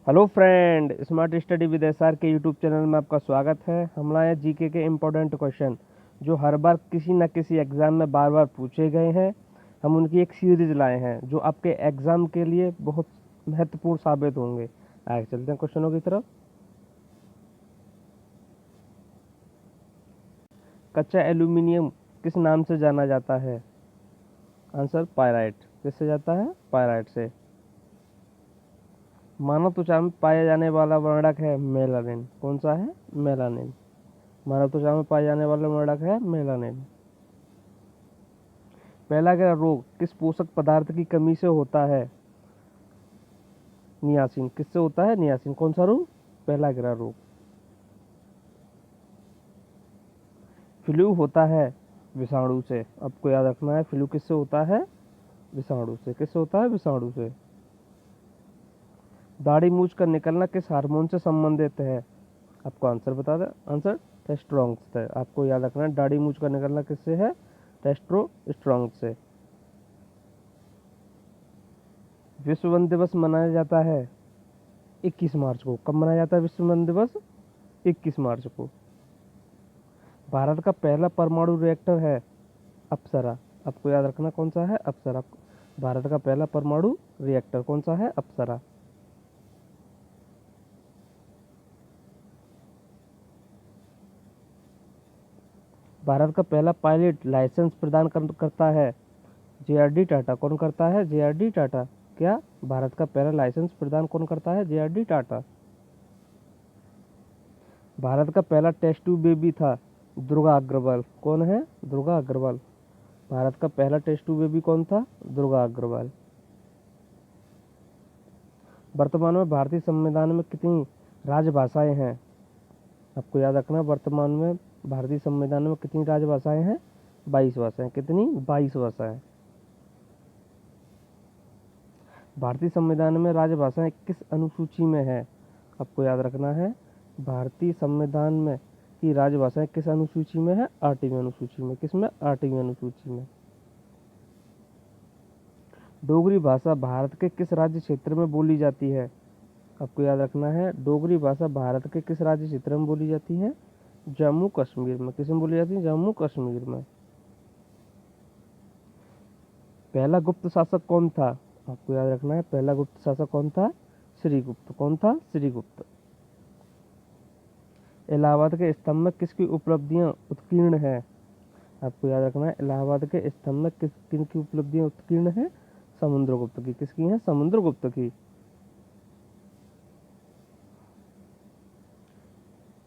Hello friend, smart study with SR के YouTube channel में आपका स्वागत है। हम लाए हैं जीके के इम्पोर्टेंट क्वेश्चन जो हर बार किसी न किसी एग्ज़ाम में बार बार पूछे गए हैं। हम उनकी एक सीरीज लाए हैं जो आपके एग्ज़ाम के लिए बहुत महत्वपूर्ण साबित होंगे। आगे चलते हैं क्वेश्चनों की तरफ। कच्चा एल्यूमिनियम किस नाम से जाना जाता है? Answer pyrite. किससे जाता है? पायराइट से। मानव त्वचा में पाया जाने वाला वर्णक है मेलानिन। कौन सा है? मेलानिन। मानव त्वचा में पाए जाने वाला वर्णक है मेलानिन। पहला ग्रह रोग किस पोषक पदार्थ की कमी से होता है? नियासिन। किससे होता है? नियासिन। कौन सा रोग? पहला ग्रह रोग। फ्लू होता है विषाणु से। आपको याद रखना है, फ्लू किससे होता है? विषाणु से। किससे होता है? विषाणु से। दाढ़ी मूछ कर निकलना किस हार्मोन से संबंधित है? आपको आंसर बता दें। आंसर टेस्टोस्टेरोन से। आपको याद रखना है, दाढ़ी मूछ कर निकलना किससे है? टेस्टोस्टेरोन से। विश्व वन दिवस मनाया जाता है 21 मार्च को। कब मनाया जाता है विश्व वन दिवस? 21 मार्च को। भारत का पहला परमाणु रिएक्टर है अप्सरा। आपको याद रखना कौन सा है? अप्सरा। भारत का पहला परमाणु रिएक्टर कौन सा है? अप्सरा। भारत का पहला पायलट लाइसेंस प्रदान करता है जेआरडी टाटा। कौन करता है? जेआरडी टाटा। क्या भारत का पहला लाइसेंस प्रदान कौन करता है? जेआरडी टाटा। भारत का पहला टेस्ट ट्यूब बेबी था दुर्गा अग्रवाल। कौन है? दुर्गा अग्रवाल। भारत का पहला टेस्ट ट्यूब बेबी कौन था? दुर्गा अग्रवाल। वर्तमान में भारतीय संविधान में कितनी राजभाषाएं हैं? आपको याद रखना, वर्तमान में भारतीय संविधान में कितनी राजभाषाएं हैं? 22 भाषाएं। कितनी? 22 भाषाएं। भारतीय संविधान में राजभाषाएं किस अनुसूची में है? आपको याद रखना है, भारतीय संविधान में की राजभाषाएं किस अनुसूची में है? 8वीं अनुसूची में। किसमें? 8वीं अनुसूची में। डोगरी भाषा भारत के किस राज्य क्षेत्र में बोली जाती है? आपको याद रखना है, डोगरी भाषा भारत के किस राज्य क्षेत्र में बोली जाती है? जम्मू कश्मीर में। किस में बोली जाती है? जम्मू कश्मीर में। पहला गुप्त शासक कौन था? आपको याद रखना है, पहला गुप्त शासक कौन था? श्रीगुप्त। कौन था? श्रीगुप्त। इलाहाबाद के स्तंभ में किसकी उपलब्धियां उत्कीर्ण है? आपको याद रखना है, इलाहाबाद के स्तंभ में किनकी उपलब्धियां उत्कीर्ण है? समुद्रगुप्त की। किसकी है? समुद्रगुप्त की।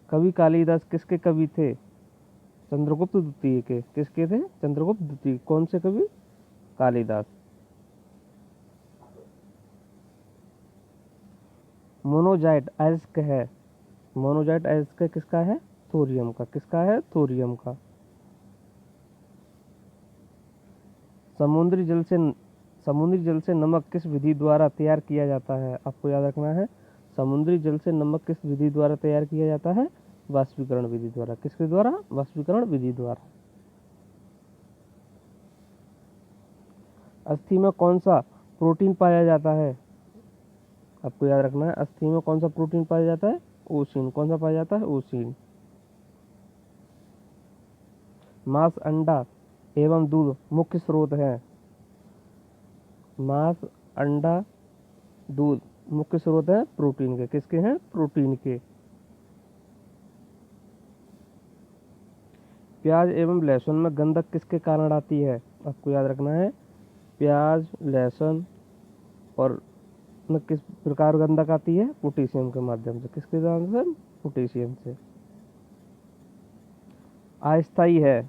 कवि कालिदास किसके कवि थे? चंद्रगुप्त द्वितीय के। किसके थे? चंद्रगुप्त द्वितीय। कौन से कवि? कालिदास। मोनोजाइट अयस्क है। मोनोजाइट अयस्क किसका है? थोरियम का। किसका है? थोरियम का। समुद्री जल से नमक किस विधि द्वारा तैयार किया जाता है? आपको याद रखना है, समुद्री जल से नमक किस विधि द्वारा तैयार किया जाता है? वाष्पीकरण विधि द्वारा। किसके द्वारा? वाष्पीकरण विधि द्वारा। अस्थि में कौन सा प्रोटीन पाया जाता है? आपको याद रखना है, अस्थि में कौन सा प्रोटीन पाया जाता है? ओसिन। कौन सा पाया जाता है? ओसिन। मांस, अंडा एवं दूध मुख्य स्रोत है। मांस, अंडा, दूध मुख्य स्रोत है प्रोटीन के। किसके हैं? प्रोटीन के। प्याज एवं लहसुन में गंधक किसके कारण आती है? आपको याद रखना है, प्याज, लहसुन और में किस प्रकार गंधक आती है? पोटेशियम के माध्यम से। किसके माध्यम से? पोटेशियम से। अस्थायी है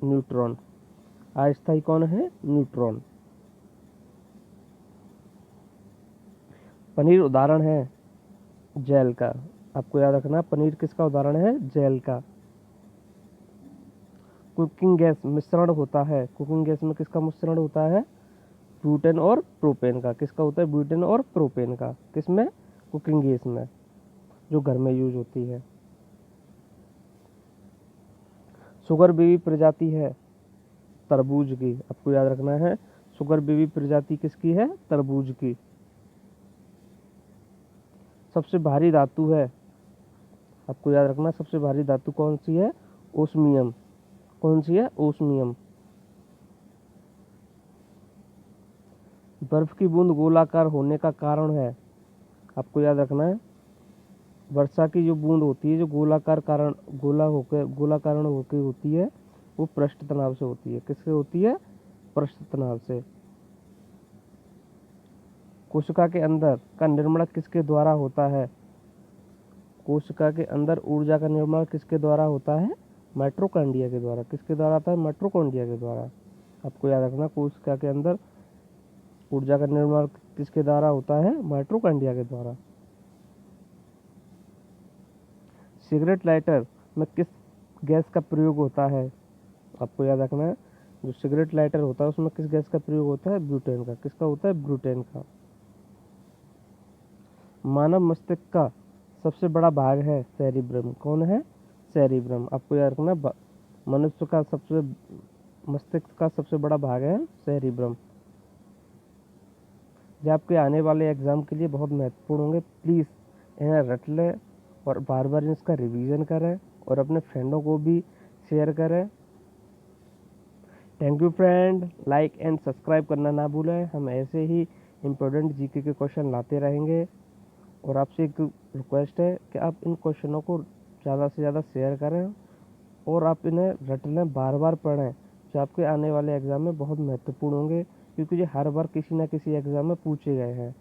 न्यूट्रॉन। अस्थायी कौन है? न्यूट्रॉन। पनीर उदाहरण है जेल का। आपको याद रखना, पनीर किसका उदाहरण है? जेल का। कुकिंग गैस मिश्रण होता है। कुकिंग गैस में किसका मिश्रण होता है? ब्यूटेन और प्रोपेन का। किसका होता है? ब्यूटेन और प्रोपेन का। किसमें? कुकिंग गैस में, जो घर में यूज होती है। शुगर बेबी प्रजाति है तरबूज की। आपको याद रखना है, शुगर बेबी प्रजाति किसकी है? तरबूज की। सबसे भारी धातु है? आपको याद रखना, सबसे भारी धातु कौन सी है? ओस्मियम। कौन सी है? ओस्मियम। बर्फ की बूंद गोलाकार होने का कारण है? आपको याद रखना है, वर्षा की जो बूंद होती है, जो गोलाकार होकर होती है, वो पृष्ठ तनाव से होती है। किससे होती है? पृष्ठ तनाव से। कोशिका के अंदर का निर्माण किसके द्वारा होता है? कोशिका के अंदर ऊर्जा का निर्माण किसके द्वारा होता है? माइटोकॉन्ड्रिया के द्वारा। किसके द्वारा होता है? माइटोकॉन्ड्रिया के द्वारा। आपको याद रखना, कोशिका के अंदर ऊर्जा का निर्माण किसके द्वारा होता है? माइटोकॉन्ड्रिया के द्वारा। सिगरेट लाइटर में किस गैस का प्रयोग होता है? आपको याद रखना है, जो सिगरेट लाइटर होता है उसमें किस गैस का प्रयोग होता है? ब्यूटेन का। किसका होता है? ब्यूटेन का। मानव मस्तिष्क का सबसे बड़ा भाग है सेरिब्रम। कौन है? सेरिब्रम। आपको याद रखना, मनुष्य का मस्तिष्क का सबसे बड़ा भाग है सेरिब्रम। जो आपके आने वाले एग्जाम के लिए बहुत महत्वपूर्ण होंगे, प्लीज़ इन्हें रट लें और बार बार इसका रिवीजन करें और अपने फ्रेंडों को भी शेयर करें। Thank you friend, like and subscribe करना ना भूलें। हम ऐसे ही इम्पोर्टेंट जीके के क्वेश्चन लाते रहेंगे और आपसे एक रिक्वेस्ट है कि आप इन क्वेश्चनों को ज़्यादा से ज़्यादा शेयर करें और आप इन्हें रट लें, बार बार पढ़ें, जो आपके आने वाले एग्ज़ाम में बहुत महत्वपूर्ण होंगे, क्योंकि ये हर बार किसी न किसी एग्ज़ाम में पूछे गए हैं।